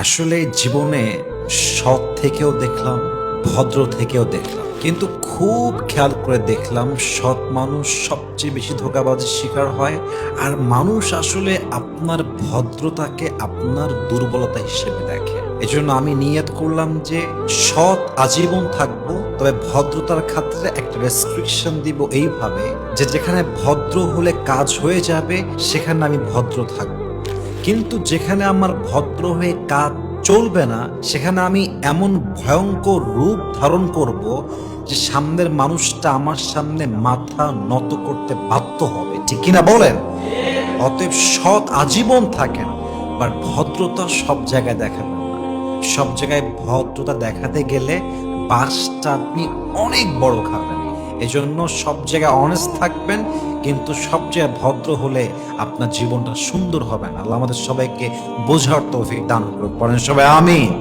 আসলে জীবনে সৎ থেকেও দেখলাম, ভদ্র থেকেও দেখলাম, কিন্তু খুব খেয়াল করে দেখলাম সৎ মানুষ সবচেয়ে বেশি ধোঁকাবাজির শিকার হয়। আর মানুষ আসলে আপনার ভদ্রতাকে আপনার দুর্বলতা হিসেবে দেখে। এজন্য আমি নিয়ত করলাম যে সৎ আজীবন থাকবো, তবে ভদ্রতার ক্ষেত্রে একটা রেস্ট্রিকশন দিব এইভাবে যে যেখানে ভদ্র হলে কাজ হয়ে যাবে সেখানে আমি ভদ্র থাকবো, কিন্তু যেখানে আমার ভদ্র হয়ে কাজ চলবে না সেখানে আমি এমন ভয়ঙ্কর রূপ ধারণ করব যে সামনের মানুষটা আমার সামনে মাথা নত করতে বাধ্য হবে। ঠিক কিনা বলেন? অতএব সৎ আজীবন থাকেন, বাট ভদ্রতা সব জায়গায় দেখাবেন না। সব জায়গায় ভদ্রতা দেখাতে গেলে বাসটা আপনি অনেক বড় খাবেন। এজন্য সব জায়গায় অনেস্ট থাকবেন, কিন্তু সব জায়গায় ভদ্র হলে আপনার জীবনটা সুন্দর হবে না। আল্লাহ আমাদের সবাইকে বোঝার তৌফিক দান করুন। পড়েন সবাই আমিন।